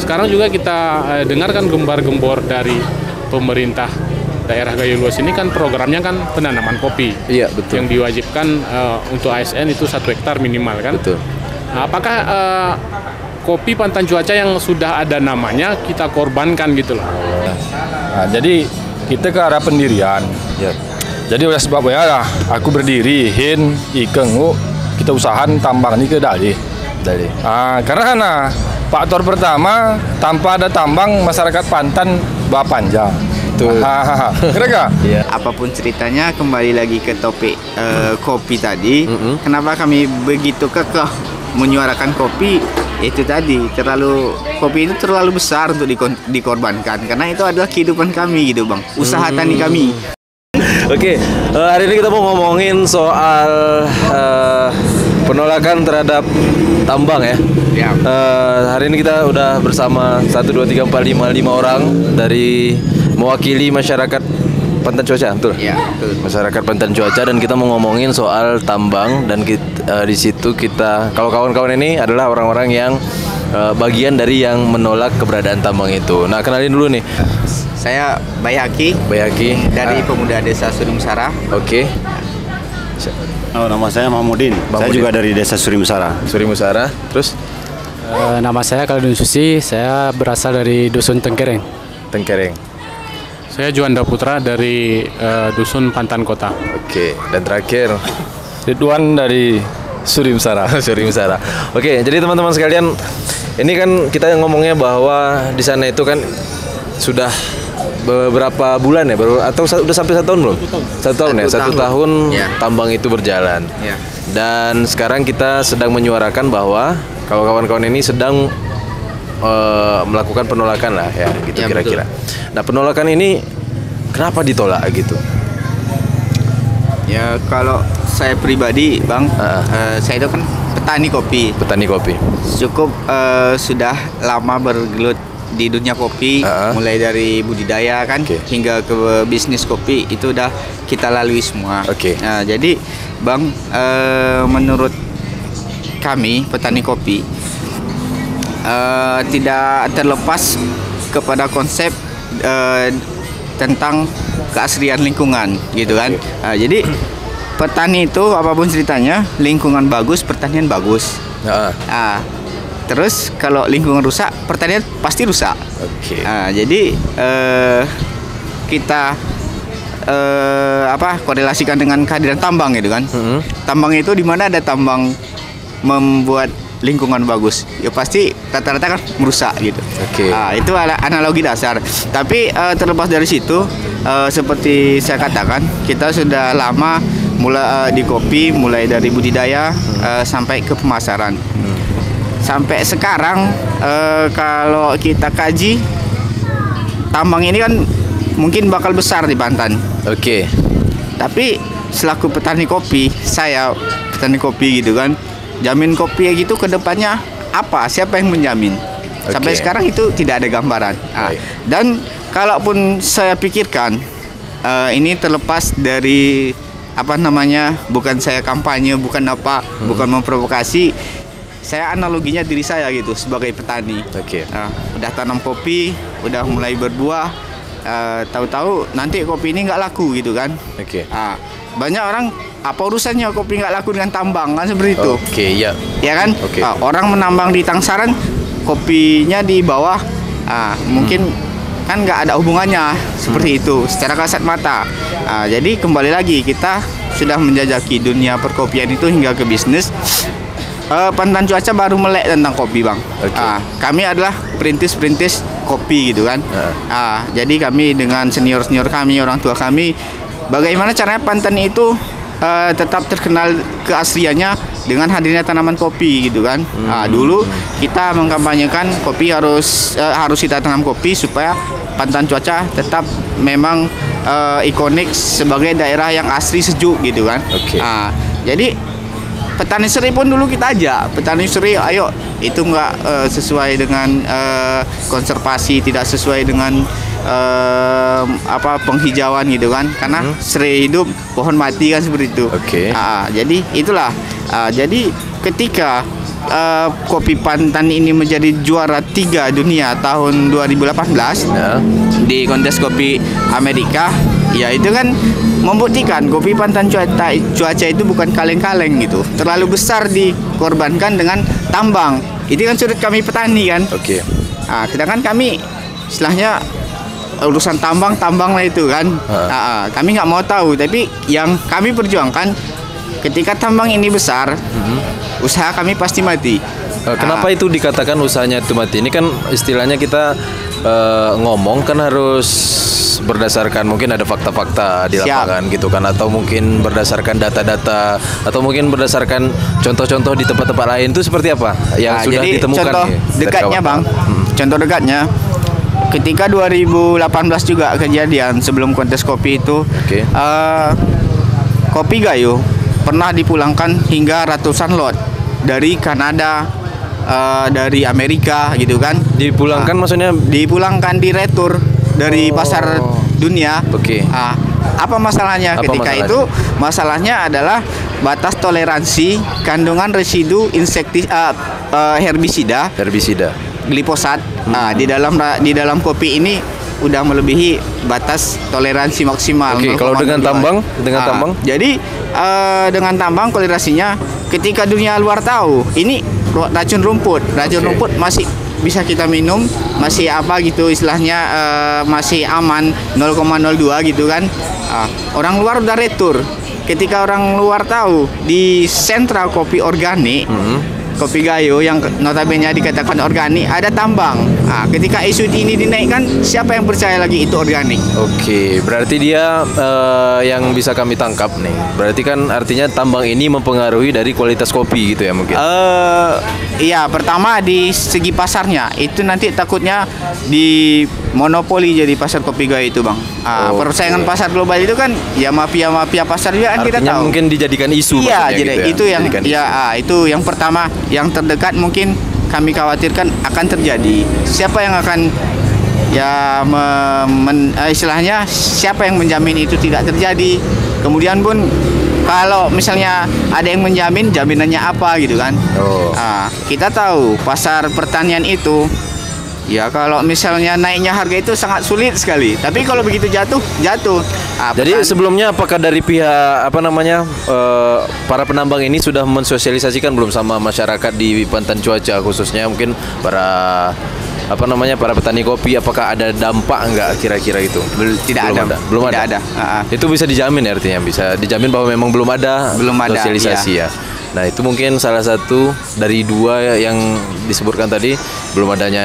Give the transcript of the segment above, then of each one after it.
sekarang juga kita dengarkan gembar-gembor dari pemerintah daerah Gayo Luas ini kan programnya kan penanaman kopi. Iya, betul. Yang diwajibkan untuk ASN itu 1 hektar minimal kan. Betul. Nah, apakah kopi Pantan Cuaca yang sudah ada namanya kita korbankan gitu loh? Nah, jadi kita ke arah pendirian. Ya. Jadi oleh sebabnya lah aku berdiri hin ikeng kita usahakan tambang ini ke dalih. Karena faktor pertama tanpa ada tambang masyarakat Pantan panjang. Kira gak? Ya. Apapun ceritanya, kembali lagi ke topik kopi tadi. Kenapa kami begitu kekeh menyuarakan kopi? Itu tadi, kopi itu terlalu besar untuk dikorbankan. Karena itu adalah kehidupan kami gitu bang, usaha tani kami. Oke, hari ini kita mau ngomongin soal penolakan terhadap tambang ya. Hari ini kita udah bersama 1, 2, 3, 4, 5 orang dari mewakili masyarakat Pantan Cuaca, betul? Iya, betul. Masyarakat Pantan Cuaca, dan kita mau ngomongin soal tambang, dan di situ kita, kalau kawan-kawan ini adalah orang-orang yang bagian dari yang menolak keberadaan tambang itu. Nah, kenalin dulu nih. Saya Bayaki dari Pemuda Desa Surimsara. Oke. Nama saya Mahmudin. Saya juga dari Desa Surimsara. Terus? Nama saya Khalidun Susi. Saya berasal dari Dusun Tengkereng. Saya Juanda Putra dari Dusun Pantan Kota. Oke, dan terakhir Ridwan dari Surimsara. Oke, jadi teman-teman sekalian, ini kan kita ngomongnya bahwa di sana itu kan sudah beberapa bulan ya, atau udah sampai 1 tahun belum? 1 tahun ya, 1 tahun ya. Tambang itu berjalan. Ya. Dan sekarang kita sedang menyuarakan bahwa kalau kawan-kawan ini sedang melakukan penolakan lah ya, gitu kira-kira. Nah, penolakan ini kenapa ditolak gitu? Ya, kalau saya pribadi bang, saya itu kan petani kopi. Cukup sudah lama bergelut di dunia kopi, mulai dari budidaya kan hingga ke bisnis kopi itu udah kita lalui semua. Nah, jadi bang, menurut kami petani kopi tidak terlepas kepada konsep tentang keasrian lingkungan gitu kan. Jadi petani itu apapun ceritanya, lingkungan bagus, pertanian bagus. Terus kalau lingkungan rusak, pertanian pasti rusak. Jadi kita korelasikan dengan kehadiran tambang gitu kan. Tambang itu di mana ada tambang membuat lingkungan bagus, ya pasti rata-rata kan merusak gitu. Itu analogi dasar. Tapi terlepas dari situ, seperti saya katakan, kita sudah lama mulai di kopi, mulai dari budidaya sampai ke pemasaran. Sampai sekarang kalau kita kaji, tambang ini kan mungkin bakal besar di Pantan. Tapi selaku petani kopi, saya petani kopi gitu kan, jamin kopi gitu ke depannya apa? Siapa yang menjamin? Sampai sekarang itu tidak ada gambaran. Dan kalaupun saya pikirkan, ini terlepas dari bukan saya kampanye, bukan memprovokasi. Saya analoginya diri saya gitu sebagai petani. Udah tanam kopi, udah mulai berbuah, tahu-tahu nanti kopi ini nggak laku gitu kan. Banyak orang, apa urusannya kopi nggak laku dengan tambang kan, seperti itu. Ya kan. Orang menambang di Tangsaran, kopinya di bawah, mungkin kan nggak ada hubungannya seperti itu secara kasat mata. Jadi kembali lagi, kita sudah menjajaki dunia perkopian itu hingga ke bisnis. Pantan Cuaca baru melek tentang kopi bang. Kami adalah perintis kopi gitu kan. Jadi kami dengan senior kami, orang tua kami, bagaimana caranya Pantan itu tetap terkenal keasliannya dengan hadirnya tanaman kopi gitu kan. Dulu kita mengkampanyekan kopi harus kita tanam kopi supaya Pantan Cuaca tetap memang ikonik sebagai daerah yang asri, sejuk gitu kan. Jadi petani seri pun dulu kita ajak, petani seri ayo, itu nggak sesuai dengan konservasi, tidak sesuai dengan penghijauan gitu kan, karena seri hidup pohon mati kan, seperti itu. Jadi itulah, jadi ketika kopi pantan ini menjadi juara 3 dunia tahun 2018 di kontes kopi Amerika, ya itu kan membuktikan kopi pantan cuaca itu bukan kaleng-kaleng gitu. Terlalu besar dikorbankan dengan tambang. Itu kan sudut kami petani kan. Oke. Nah, sedangkan kami istilahnya urusan tambang lah itu kan. Kami nggak mau tahu, tapi yang kami perjuangkan ketika tambang ini besar, usaha kami pasti mati. Kenapa itu dikatakan usahanya itu mati? Ini kan istilahnya kita ngomong kan harus berdasarkan mungkin ada fakta-fakta di lapangan gitu kan, atau mungkin berdasarkan data-data, atau mungkin berdasarkan contoh-contoh di tempat-tempat lain. Itu seperti apa yang sudah jadi ditemukan? Contoh dekatnya Bang, contoh dekatnya ketika 2018 juga kejadian sebelum kontes kopi itu, kopi Gayo pernah dipulangkan hingga ratusan lot dari Kanada, dari Amerika gitu kan. Dipulangkan maksudnya? Dipulangkan, diretur dari pasar dunia. Apa masalahnya ketika itu? Masalahnya adalah batas toleransi kandungan residu herbisida glifosat. Di dalam kopi ini udah melebihi batas toleransi maksimal. Kalau dengan tambang, jadi dengan tambang toleransinya ketika dunia luar tahu ini racun rumput masih bisa kita minum, masih apa gitu istilahnya, masih aman 0,02 gitu kan. Orang luar udah retur. Ketika orang luar tahu di sentra kopi organik, kopi Gayo yang notabene dikatakan organik ada tambang. Ketika isu ini dinaikkan, siapa yang percaya lagi itu organik? Berarti dia yang bisa kami tangkap nih. Berarti kan artinya tambang ini mempengaruhi dari kualitas kopi gitu ya mungkin? Iya, pertama di segi pasarnya itu nanti takutnya di monopoli jadi pasar kopi Gayo itu Bang. Persaingan pasar global itu kan ya mafia pasar juga kan, kita tahu. Mungkin dijadikan isu. Iya, jadi gitu ya? Itu yang pertama, yang terdekat mungkin kami khawatirkan akan terjadi. Siapa yang akan istilahnya siapa yang menjamin itu tidak terjadi? Kemudian pun kalau misalnya ada yang menjamin, jaminannya apa gitu kan? Kita tahu pasar pertanian itu ya kalau misalnya naiknya harga itu sangat sulit sekali. Tapi kalau begitu jatuh. Jadi sebelumnya apakah dari pihak para penambang ini sudah mensosialisasikan belum sama masyarakat di Pantan Cuaca, khususnya mungkin para petani kopi, apakah ada dampak enggak kira-kira itu? Belum ada. Itu bisa dijamin ya, artinya bisa dijamin bahwa memang belum ada sosialisasi ya. Nah, itu mungkin salah satu dari dua yang disebutkan tadi, belum adanya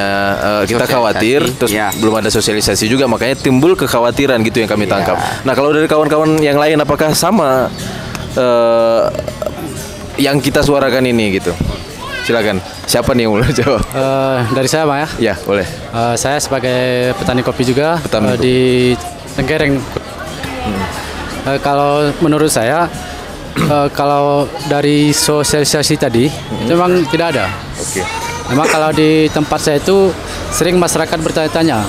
kita khawatir, terus belum ada sosialisasi juga, makanya timbul kekhawatiran gitu yang kami tangkap. Nah, kalau dari kawan-kawan yang lain apakah sama yang kita suarakan ini gitu? Silakan. Siapa nih yang mulai jawab? Dari saya Bang ya? Ya, boleh. Saya sebagai petani kopi juga di Tenggereng. Kalau menurut saya, kalau dari sosialisasi tadi itu memang tidak ada. Memang kalau di tempat saya itu sering masyarakat bertanya-tanya.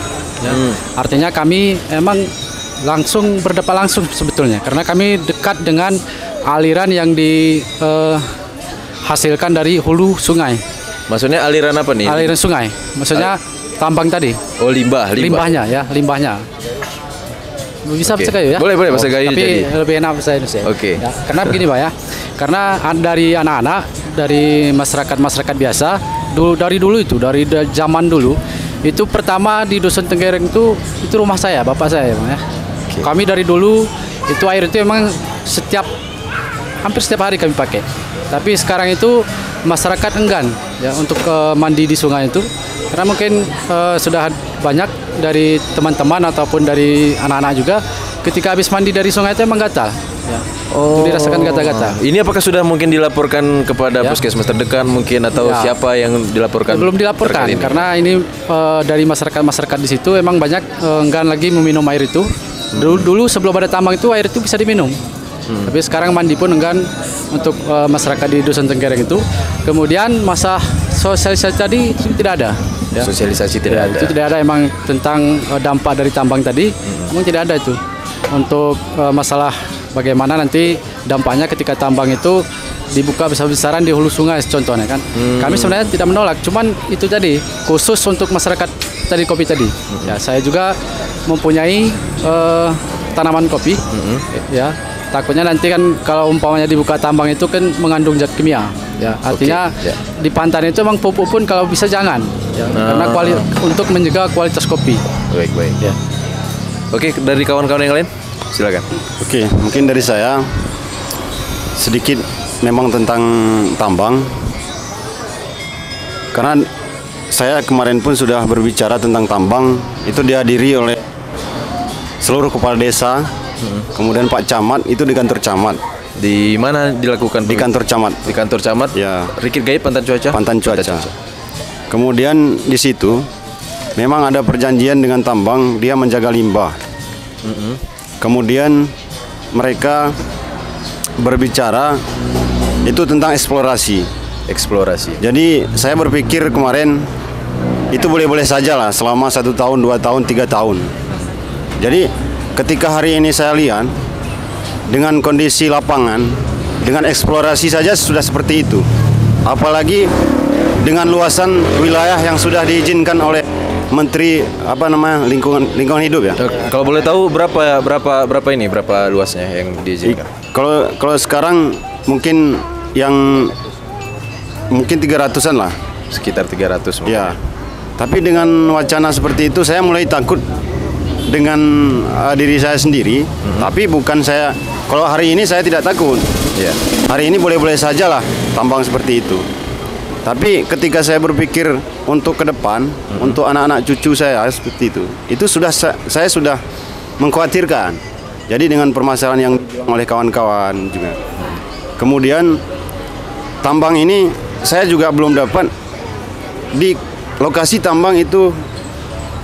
Artinya kami emang langsung berdepan langsung sebetulnya, karena kami dekat dengan aliran yang dihasilkan dari hulu sungai. Maksudnya aliran apa nih? Aliran sungai. Maksudnya tambang tadi. Limbahnya. Bisa bahasa Gayo ya? Boleh bahasa Gayo. Tapi lebih enak bahasa Indonesia. Ya, karena begini Pak ya. Karena dari anak-anak, dari masyarakat biasa, dari zaman dulu, itu pertama di Dusun Tenggereng itu rumah saya, bapak saya Bang ya. Kami dari dulu itu air itu memang hampir setiap hari kami pakai. Tapi sekarang itu masyarakat enggan ya untuk mandi di sungai itu, karena mungkin sudah banyak dari teman-teman ataupun dari anak-anak juga ketika habis mandi dari sungai itu emang gatal ya. Dirasakan gatal-gatal. Ini apakah sudah mungkin dilaporkan kepada puskesmas terdekat mungkin, atau siapa yang dilaporkan? Belum dilaporkan karena ini dari masyarakat di situ emang banyak enggan lagi meminum air itu. Dulu sebelum ada tambang itu air itu bisa diminum. Tapi sekarang mandi pun enggan untuk masyarakat di Dusun Tenggereng itu. Kemudian masa sosialisasi tadi itu tidak ada. Ya. Sosialisasi tidak ada. Itu tidak ada emang tentang dampak dari tambang tadi. Emang tidak ada itu. Untuk masalah bagaimana nanti dampaknya ketika tambang itu dibuka besar-besaran di hulu sungai contohnya kan. Kami sebenarnya tidak menolak, cuman itu tadi khusus untuk masyarakat tadi kopi tadi. Ya, saya juga mempunyai tanaman kopi. Ya, takutnya nanti kan kalau umpamanya dibuka tambang itu kan mengandung zat kimia. Ya, artinya di pantai itu memang pupuk pun kalau bisa jangan. Ya, karena untuk menjaga kualitas kopi. Baik. Ya. Oke, dari kawan-kawan yang lain, silakan. Oke, mungkin dari saya sedikit memang tentang tambang. Karena saya kemarin pun sudah berbicara tentang tambang, itu dihadiri oleh seluruh kepala desa, kemudian Pak Camat itu di kantor camat. Di mana dilakukan? Di kantor camat. Di kantor camat. Ya. Rikit Gaib Pantan Cuaca. Pantan Cuaca. Kemudian di situ memang ada perjanjian dengan tambang, dia menjaga limbah. Kemudian mereka berbicara itu tentang eksplorasi. Jadi saya berpikir kemarin itu boleh-boleh saja lah selama 1 tahun, 2 tahun, 3 tahun. Jadi ketika hari ini saya lihat dengan kondisi lapangan, dengan eksplorasi saja sudah seperti itu. Apalagi dengan luasan wilayah yang sudah diizinkan oleh Menteri lingkungan hidup ya. Kalau boleh tahu berapa luasnya yang diizinkan? Kalau sekarang mungkin 300-an lah. Sekitar 300 mungkin. Ya. Tapi dengan wacana seperti itu saya mulai takut dengan diri saya sendiri. Tapi bukan saya. Kalau hari ini saya tidak takut. Ya. Hari ini boleh-boleh saja lah tambang seperti itu. Tapi ketika saya berpikir untuk ke depan, untuk anak-anak cucu saya seperti itu saya sudah mengkhawatirkan. Jadi dengan permasalahan yang dibilang oleh kawan-kawan juga. Kemudian tambang ini saya juga belum dapat di lokasi tambang itu,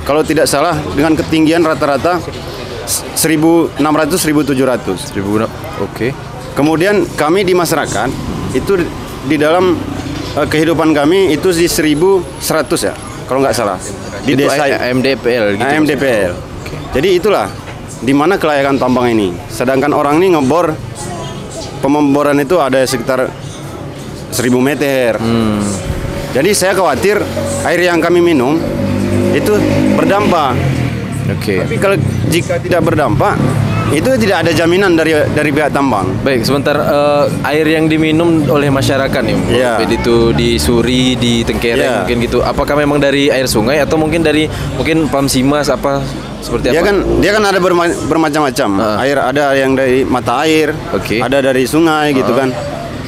kalau tidak salah dengan ketinggian rata-rata 1.600-1.700. Oke. Kemudian kami di masyarakat itu di dalam kehidupan kami itu di 1.100 ya, kalau nggak salah. Di itu desa AMDPL gitu. AMDPL. Okay. Jadi itulah di mana kelayakan tambang ini. Sedangkan orang ini ngebor, pemboran itu ada sekitar 1.000 meter. Jadi saya khawatir air yang kami minum itu berdampak. Tapi kalau jika tidak berdampak, itu tidak ada jaminan dari pihak tambang. Baik, sebentar, air yang diminum oleh masyarakat nih, itu di Suri, di Tengkereng mungkin gitu. Apakah memang dari air sungai atau mungkin dari Pam Simas seperti apa? Dia kan ada bermacam-macam. Air ada yang dari mata air, ada dari sungai gitu kan.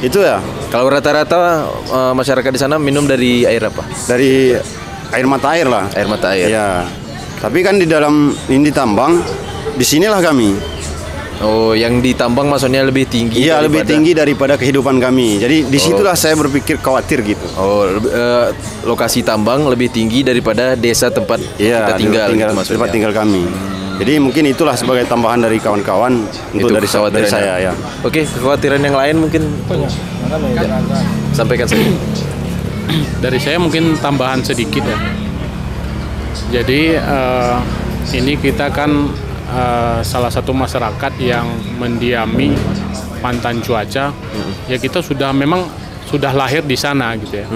Itu ya. Kalau rata-rata masyarakat di sana minum dari air apa? Dari air mata air lah. Air mata air. Ya. Tapi kan di dalam ini tambang, disinilah kami. Oh, yang ditambang maksudnya lebih tinggi? Iya, lebih tinggi daripada kehidupan kami. Jadi disitulah saya berpikir khawatir gitu. Oh, lokasi tambang lebih tinggi daripada desa tempat kita tinggal tempat tinggal kami. Jadi mungkin itulah sebagai tambahan dari kawan-kawan untuk dari saya ya. Oke, kekhawatiran yang lain mungkin sampaikan saja. Dari saya mungkin tambahan sedikit ya. Jadi ini kita kan salah satu masyarakat yang mendiami Pantan Cuaca. Ya kita memang sudah lahir di sana gitu ya.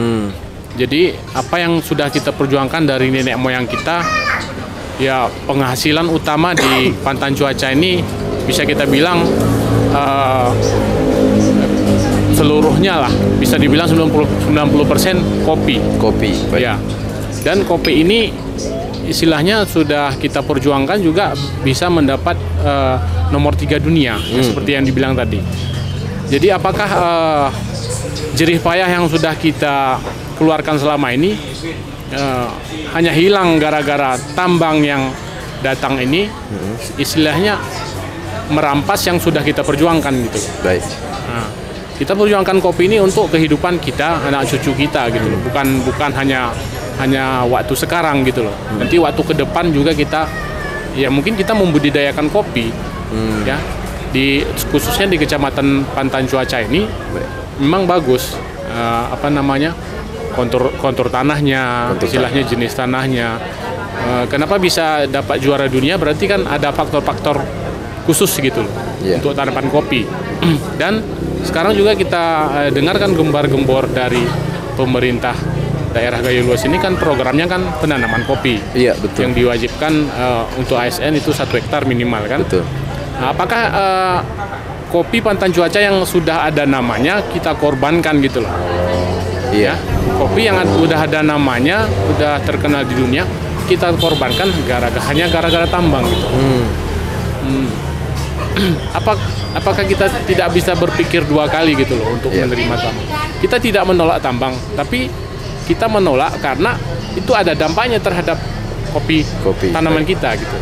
Jadi apa yang sudah kita perjuangkan dari nenek moyang kita, ya penghasilan utama di Pantan Cuaca ini bisa kita bilang seluruhnya lah, bisa dibilang 90% kopi. Ya. Dan kopi ini istilahnya sudah kita perjuangkan juga bisa mendapat nomor 3 dunia seperti yang dibilang tadi. Jadi apakah jerih payah yang sudah kita keluarkan selama ini hanya hilang gara-gara tambang yang datang ini istilahnya merampas yang sudah kita perjuangkan gitu. Baik. Nah, kita perjuangkan kopi ini untuk kehidupan kita, anak cucu kita gitu loh. Bukan hanya waktu sekarang gitu loh. Nanti waktu ke depan juga kita ya mungkin kita membudidayakan kopi ya khususnya di Kecamatan Pantan Cuaca ini memang bagus kontur tanahnya, istilahnya jenis tanahnya. Kenapa bisa dapat juara dunia? Berarti kan ada faktor-faktor khusus gitu loh untuk tanaman kopi. Dan sekarang juga kita dengarkan gembar-gembor dari pemerintah daerah Gayo Luas ini kan programnya kan penanaman kopi. Iya, betul. Yang diwajibkan untuk ASN itu 1 hektar minimal kan. Betul. Nah, apakah kopi Pantan Cuaca yang sudah ada namanya kita korbankan gitu loh? Iya. Kopi yang udah ada namanya, udah terkenal di dunia, kita korbankan hanya gara-gara tambang gitu. Apakah kita tidak bisa berpikir 2 kali gitu loh untuk menerima tambang? Kita tidak menolak tambang, tapi kita menolak karena itu ada dampaknya terhadap kopi tanaman kita gitu.